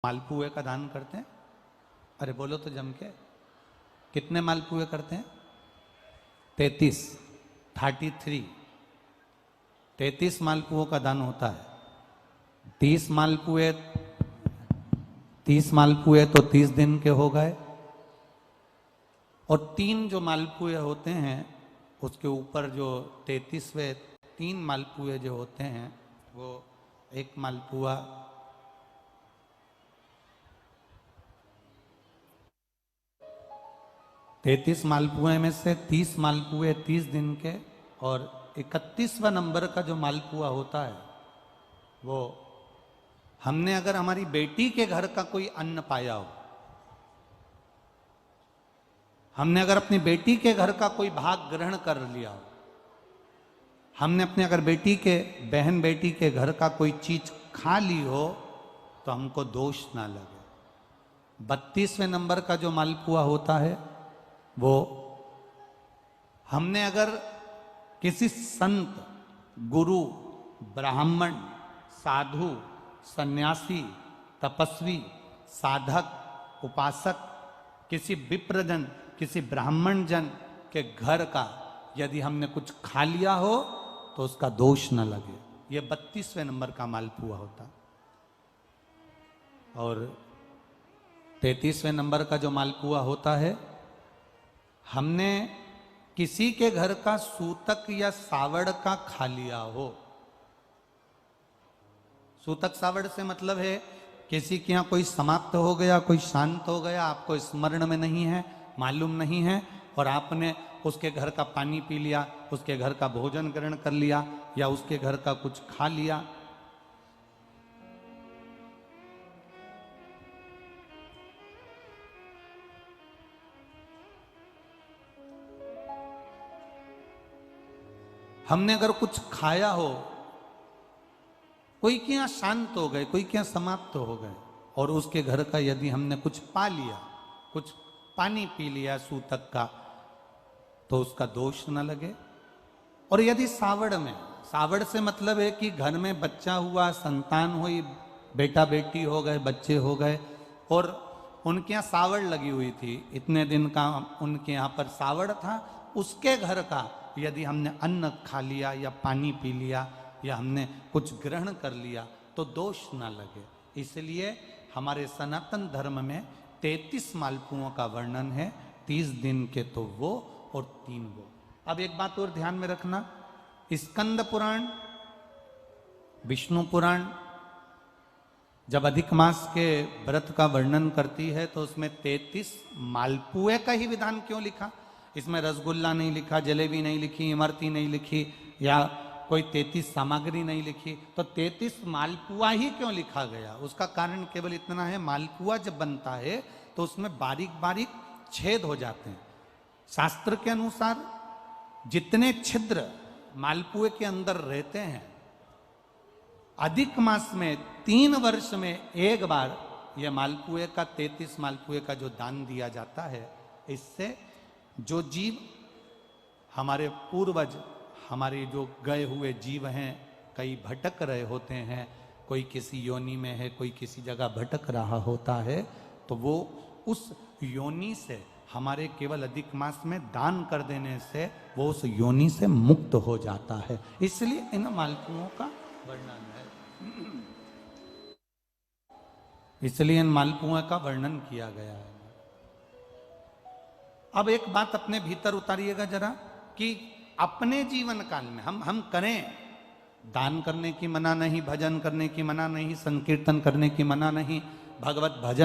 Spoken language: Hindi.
मालपुए का दान करते हैं? अरे बोलो तो जम के, कितने मालपुए करते हैं? 33, 33 मालपुओं का दान होता है। 30 मालपुए, 30 मालपुए तो 30 दिन के हो गए, और 3 जो मालपुए होते हैं उसके ऊपर जो 33वें 3 मालपुए जो होते हैं वो एक मालपुआ 33 मालपुए में से 30 मालपुए 30 दिन के, और 31वां नंबर का जो मालपुआ होता है वो हमने अगर हमारी बेटी के घर का कोई अन्न पाया हो, हमने अगर अपनी बेटी के घर का कोई भाग ग्रहण कर लिया हो, हमने अपने अगर बेटी के बहन बेटी के घर का कोई चीज खा ली हो तो हमको दोष ना लगे। 32वें नंबर का जो मालपुआ होता है वो हमने अगर किसी संत, गुरु, ब्राह्मण, साधु, सन्यासी, तपस्वी, साधक, उपासक, किसी विप्रजन, किसी ब्राह्मण जन के घर का यदि हमने कुछ खा लिया हो तो उसका दोष न लगे। ये 32वें नंबर का मालपुआ होता। और 33वें नंबर का जो मालपुआ होता है, हमने किसी के घर का सूतक या सावड़ का खा लिया हो। सूतक सावड़ से मतलब है किसी के यहाँ कोई समाप्त हो गया, कोई शांत हो गया, आपको स्मरण में नहीं है, मालूम नहीं है, और आपने उसके घर का पानी पी लिया, उसके घर का भोजन ग्रहण कर लिया, या उसके घर का कुछ खा लिया। हमने अगर कुछ खाया हो, कोई के यहाँ शांत हो गए, कोई के यहाँ समाप्त हो गए, और उसके घर का यदि हमने कुछ पा लिया, कुछ पानी पी लिया सूतक का, तो उसका दोष न लगे। और यदि सावड़ में, सावड़ से मतलब है कि घर में बच्चा हुआ, संतान हुई, बेटा बेटी हो गए, बच्चे हो गए, और उनके यहाँ सावड़ लगी हुई थी, इतने दिन का उनके यहाँ पर सावड़ था, उसके घर का यदि हमने अन्न खा लिया या पानी पी लिया या हमने कुछ ग्रहण कर लिया तो दोष ना लगे। इसलिए हमारे सनातन धर्म में 33 मालपुओं का वर्णन है, 30 दिन के तो वो और 3 वो। अब एक बात और ध्यान में रखना, स्कंद पुराण, विष्णु पुराण जब अधिक मास के व्रत का वर्णन करती है तो उसमें 33 मालपुए का ही विधान क्यों लिखा? इसमें रसगुल्ला नहीं लिखा, जलेबी नहीं लिखी, इमरती नहीं लिखी, या कोई 33 सामग्री नहीं लिखी, तो 33 मालपुआ ही क्यों लिखा गया? उसका कारण केवल इतना है, मालपुआ जब बनता है तो उसमें बारीक बारीक छेद हो जाते हैं। शास्त्र के अनुसार जितने छिद्र मालपुए के अंदर रहते हैं, अधिक मास में 3 वर्ष में एक बार यह मालपुए का 33 मालपुए का जो दान दिया जाता है, इससे जो जीव हमारे पूर्वज, हमारे जो गए हुए जीव हैं, कई भटक रहे होते हैं, कोई किसी योनि में है, कोई किसी जगह भटक रहा होता है, तो वो उस योनि से हमारे केवल अधिक मास में दान कर देने से वो उस योनि से मुक्त हो जाता है। इसलिए इन मालपुओं का वर्णन है, इसलिए इन मालपुओं का वर्णन किया गया है। अब एक बात अपने भीतर उतारिएगा जरा, कि अपने जीवन काल में हम करें, दान करने की मना नहीं, भजन करने की मना नहीं, संकीर्तन करने की मना नहीं, भगवत भजन